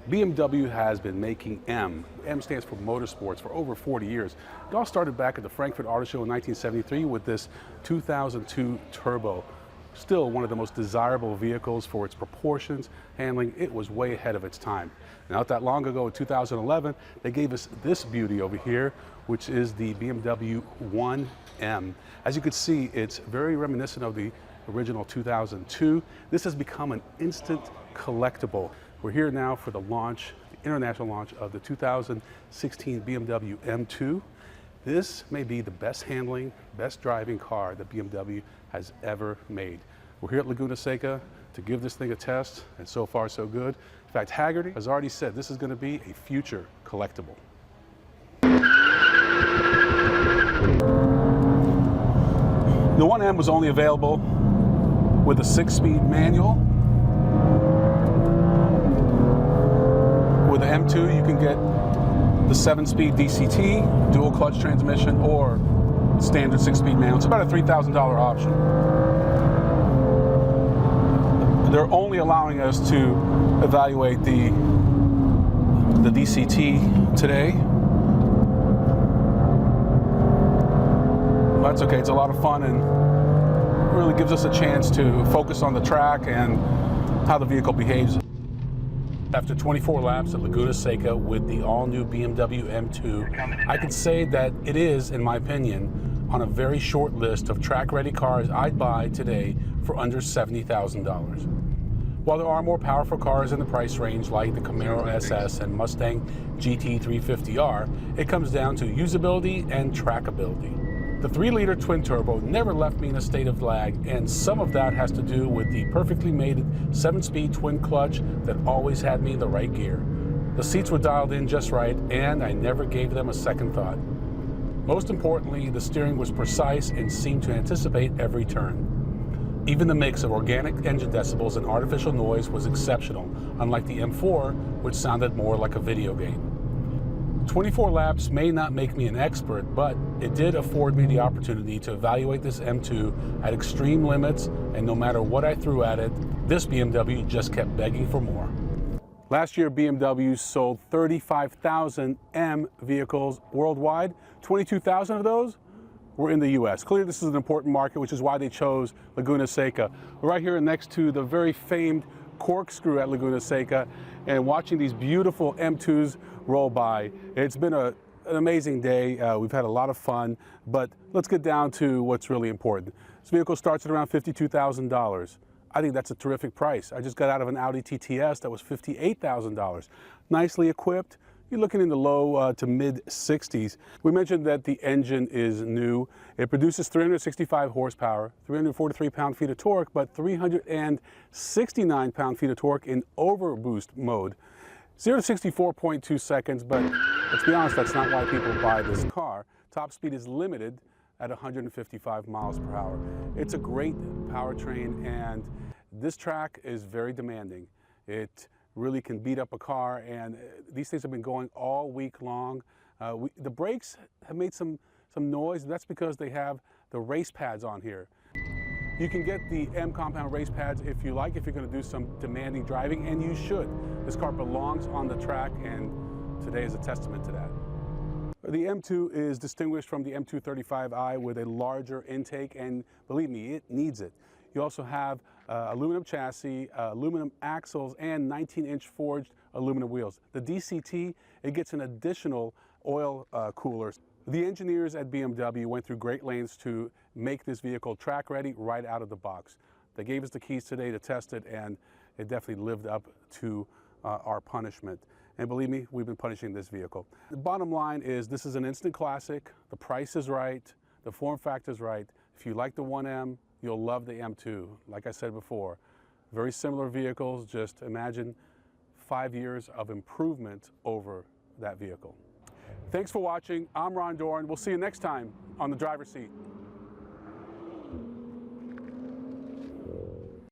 BMW has been making M. M stands for motorsports for over 40 years. It all started back at the Frankfurt Auto Show in 1973 with this 2002 Turbo. Still one of the most desirable vehicles for its proportions, handling. It was way ahead of its time. Not that long ago, in 2011, they gave us this beauty over here, which is the BMW M2. As you can see, it's very reminiscent of the original 2002. This has become an instant collectible. We're here now for the launch, the international launch of the 2016 BMW M2. This may be the best handling, best driving car that BMW has ever made. We're here at Laguna Seca to give this thing a test, and so far so good. In fact, Haggerty has already said this is going to be a future collectible. The 1M was only available with a 6-speed manual. With the M2, you can get the 7-speed DCT, dual clutch transmission, or standard 6-speed manual. It's about a $3,000 option. They're only allowing us to evaluate the DCT today. That's okay, it's a lot of fun and really gives us a chance to focus on the track and how the vehicle behaves. After 24 laps at Laguna Seca with the all-new BMW M2, I can say that it is, in my opinion, on a very short list of track-ready cars I'd buy today for under $70,000. While there are more powerful cars in the price range like the Camaro SS and Mustang GT350R, it comes down to usability and trackability. The 3-liter twin-turbo never left me in a state of lag, and some of that has to do with the perfectly mated 7-speed twin clutch that always had me in the right gear. The seats were dialed in just right, and I never gave them a second thought. Most importantly, the steering was precise and seemed to anticipate every turn. Even the mix of organic engine decibels and artificial noise was exceptional, unlike the M4, which sounded more like a video game. 24 laps may not make me an expert, but it did afford me the opportunity to evaluate this M2 at extreme limits, and no matter what I threw at it, this BMW just kept begging for more. Last year, BMW sold 35,000 M vehicles worldwide. 22,000 of those were in the US. Clearly, this is an important market, which is why they chose Laguna Seca. We're right here next to the very famed corkscrew at Laguna Seca, and watching these beautiful M2s roll by. It's been an amazing day. We've had a lot of fun, but let's get down to what's really important. This vehicle starts at around $52,000. I think that's a terrific price. I just got out of an Audi TTS that was $58,000. Nicely equipped. You're looking in the low to mid-60s. We mentioned that the engine is new. It produces 365 horsepower, 343 pound-feet of torque, but 369 pound-feet of torque in overboost mode. 0 to 64.2 seconds, but let's be honest, that's not why people buy this car. Top speed is limited at 155 miles per hour. It's a great powertrain, and this track is very demanding. It really can beat up a car, and these things have been going all week long. The brakes have made some noise, and that's because they have the race pads on here. You can get the M compound race pads if you like, if you're going to do some demanding driving, and you should. This car belongs on the track, and today is a testament to that. The M2 is distinguished from the M235i with a larger intake, and believe me, it needs it. You also have aluminum chassis, aluminum axles, and 19-inch forged aluminum wheels. The DCT, it gets an additional oil cooler. The engineers at BMW went through great lengths to make this vehicle track ready right out of the box. They gave us the keys today to test it, and it definitely lived up to our punishment. And believe me, we've been punishing this vehicle. The bottom line is this is an instant classic. The price is right. The form factor is right. If you like the 1M, you'll love the M2. Like I said before, very similar vehicles. Just imagine 5 years of improvement over that vehicle. Thanks for watching. I'm Ron Doran. We'll see you next time on the driver's seat.